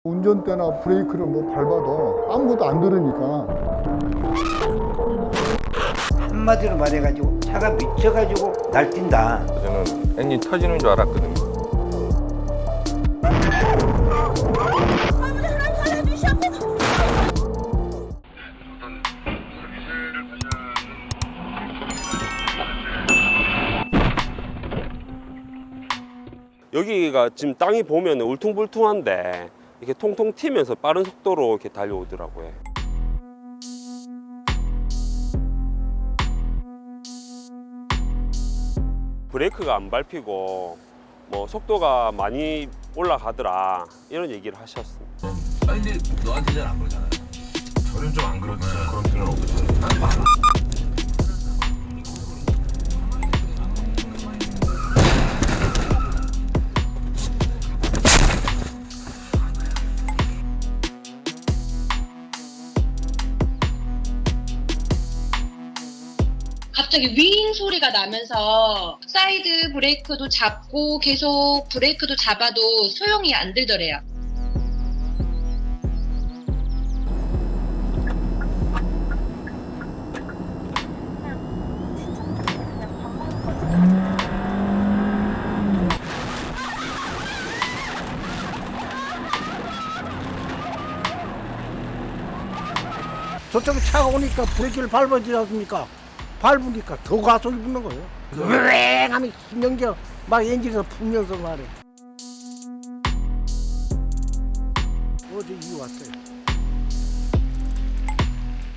운전대나 브레이크를 뭐 밟아도 아무것도 안 들으니까. 한마디로 말해가지고 차가 미쳐가지고 날뛴다. 저는 엔진 터지는 줄 알았거든요. 여기가 지금 땅이 보면 울퉁불퉁한데 이렇게 통통 튀면서 빠른 속도로 이렇게 달려오더라고요. 브레이크가 안 밟히고 뭐 속도가 많이 올라가더라 이런 얘기를 하셨습니다. 아니 근데 너한테 잘 안 그러잖아요. 저는 좀 안 그러죠. 그런 필요는 없죠. 난 많아. 갑자기 윙 소리가 나면서 사이드 브레이크도 잡고 계속 브레이크도 잡아도 소용이 안 들더래요. 저쪽에 차가 오니까 브레이크를 밟아주지 않습니까? 밟으니까 더 가속이 붙는 거예요. 으랭 하면 힘연겨 막 엔진에서 풍면서 말해. 어제 이거 왔어요.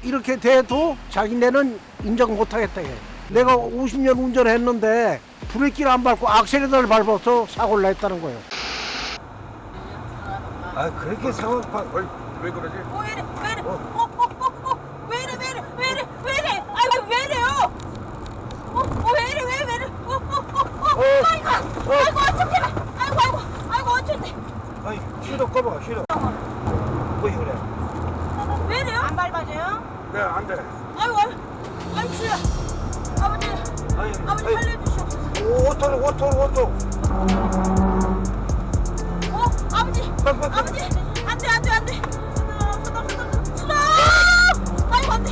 이렇게 돼도 자기네는 인정 못하겠다 해. 내가 50년 운전했는데 브레이크를 안 밟고 악셀레터를 밟아서 사고를 냈다는 거예요. 아 그렇게 상황 왜 그러지? 왜 이래? 왜 이래? 왜 이래? 아이고 왜 이래요? 왜 이래? 아이고 어떡해? 아이고 어떡해? 아니 시도 꺼봐 시도. 뭐 그래? 왜 이래요? 안 밟아줘요? 네, 안 돼. 아이고 주야. 아버지 살려주시오. 오토. 아버지 안돼. 수동. 아이고 안돼.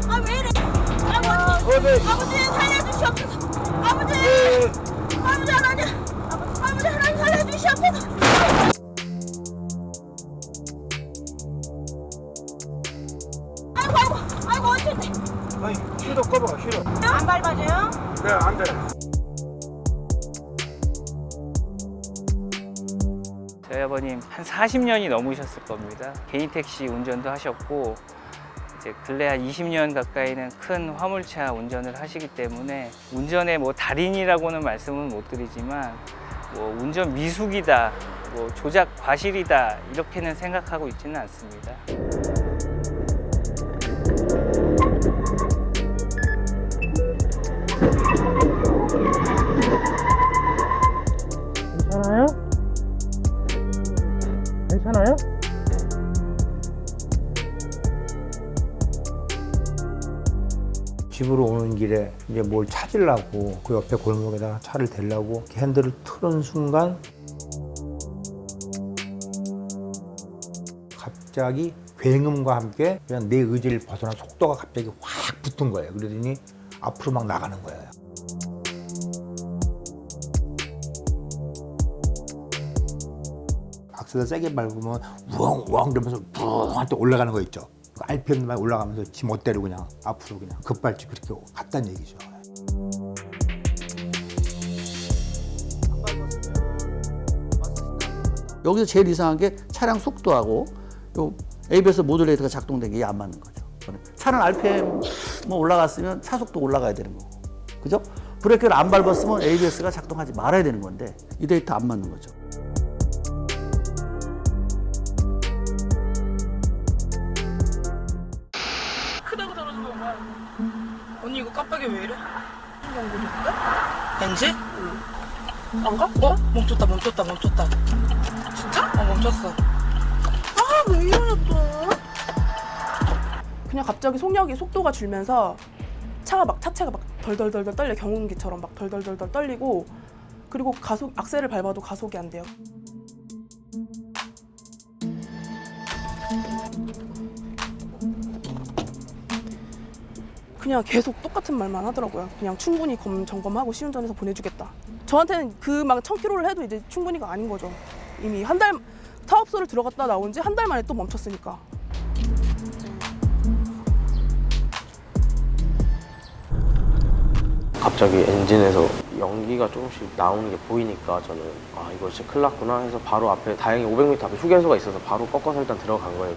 아 왜 이래? 아버지 살려주시옵소서. 아버지 하나님 살려주시옵소서. 아이고 어떡해? 아니 시도 꺼봐 시도. 안 밟아줘요? 네, 안 돼. 저희 아버님 한 40년이 넘으셨을 겁니다. 개인 택시 운전도 하셨고 이제 근래 한 20년 가까이는 큰 화물차 운전을 하시기 때문에 운전의 뭐 달인이라고는 말씀은 못 드리지만 뭐 운전 미숙이다, 뭐 조작 과실이다 이렇게는 생각하고 있지는 않습니다. 괜찮아요? 집으로 오는 길에 이제 뭘 찾으려고 그 옆에 골목에다가 차를 대려고 핸들을 틀은 순간 갑자기 굉음과 함께 그냥 내 의지를 벗어난 속도가 갑자기 확 붙은 거예요. 그러더니 앞으로 막 나가는 거예요. 악셀을 세게 밟으면 우엉우엉 이러면서 우엉한테 올라가는 거 있죠. RPM만 올라가면서 지 멋대로 그냥 앞으로 그냥 급발진 그렇게 갔다는 얘기죠. 여기서 제일 이상한 게 차량 속도하고 요 ABS 모듈레이터가 작동된 게 안 맞는 거죠. 차는 RPM 뭐 올라갔으면 차 속도 올라가야 되는 거고, 그죠? 브레이크를 안 밟았으면 ABS가 작동하지 말아야 되는 건데 이 데이터 안 맞는 거죠. 크다고 떨어진 거야. 언니 이거 깜빡이 왜 이래? 신경구리인데? 왠지? 안 가? 멈췄다. 진짜? 멈췄어. 아, 왜 이러냐 또. 그냥 갑자기 속도가 줄면서 차체가 막 덜덜덜덜 떨려. 경운기처럼 막 덜덜덜덜 떨리고, 그리고 악셀을 밟아도 가속이 안 돼요. 그냥 계속 똑같은 말만 하더라고요. 그냥 충분히 점검하고 시운전해서 보내주겠다. 저한테는 그 막 1000km를 해도 이제 충분히가 아닌 거죠. 이미 한 달 사업소를 들어갔다 나온 지 한 달 만에 또 멈췄으니까. 갑자기 엔진에서 연기가 조금씩 나오는 게 보이니까 저는 아 이거 진짜 큰일 났구나 해서 바로 앞에 다행히 500m 앞에 휴게소가 있어서 바로 꺾어서 일단 들어간 거예요.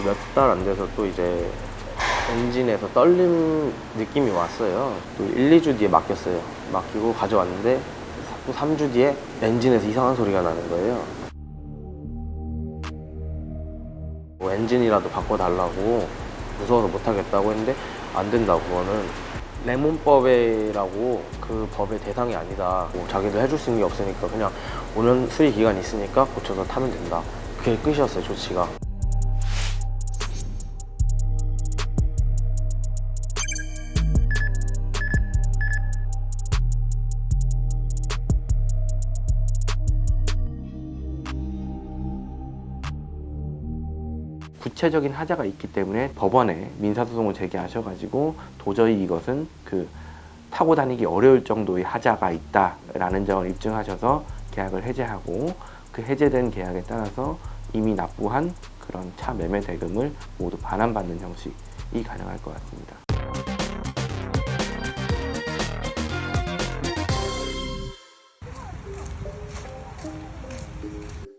몇 달 안 돼서 또 이제 엔진에서 떨림 느낌이 왔어요. 또 1, 2주 뒤에 맡겼어요. 맡기고 가져왔는데 또 3주 뒤에 엔진에서 이상한 소리가 나는 거예요. 뭐 엔진이라도 바꿔달라고 무서워서 못하겠다고 했는데 안 된다고. 그거는 레몬법이라고 그 법의 대상이 아니다. 뭐 자기도 해줄 수 있는 게 없으니까 그냥 5년 수리 기간이 있으니까 고쳐서 타면 된다. 그게 끝이었어요, 조치가. 구체적인 하자가 있기 때문에 법원에 민사소송을 제기하셔가지고 도저히 이것은 그 타고 다니기 어려울 정도의 하자가 있다라는 점을 입증하셔서 계약을 해제하고 그 해제된 계약에 따라서 이미 납부한 그런 차 매매 대금을 모두 반환받는 형식이 가능할 것 같습니다.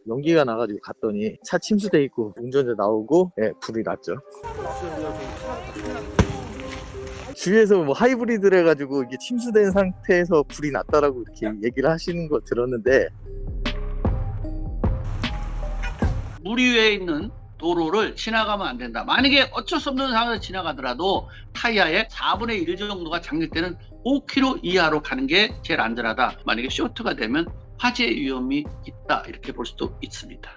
연기가 나가지고 갔더니 차 침수돼 있고 운전자 나오고 불이 났죠. 주위에서 뭐 하이브리드를 해가지고 이게 침수된 상태에서 불이 났다라고 이렇게 얘기를 하시는 거 들었는데 물 위에 있는 도로를 지나가면 안 된다. 만약에 어쩔 수 없는 상황에서 지나가더라도 타이어의 4분의 1 정도가 장릴 때는 5km 이하로 가는 게 제일 안전하다. 만약에 쇼트가 되면 화재 위험이 있다. 이렇게 볼 수도 있습니다.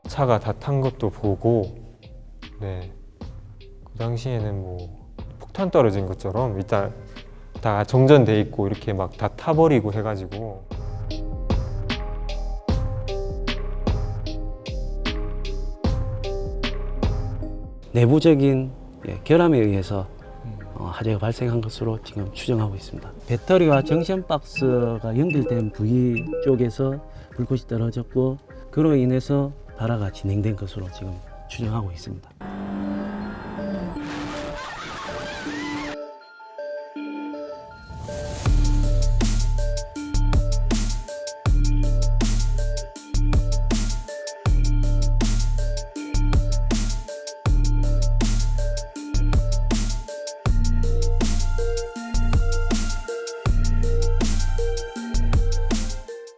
차가 다 탄 것도 보고, 네, 그 당시에는 뭐 폭탄 떨어진 것처럼 일단 다 정전돼 있고 이렇게 막 다 타버리고 해가지고. 내부적인 결함에 의해서 화재가 발생한 것으로 지금 추정하고 있습니다. 배터리와 정션 박스가 연결된 부위 쪽에서 불꽃이 떨어졌고 그로 인해서 발화가 진행된 것으로 지금 추정하고 있습니다.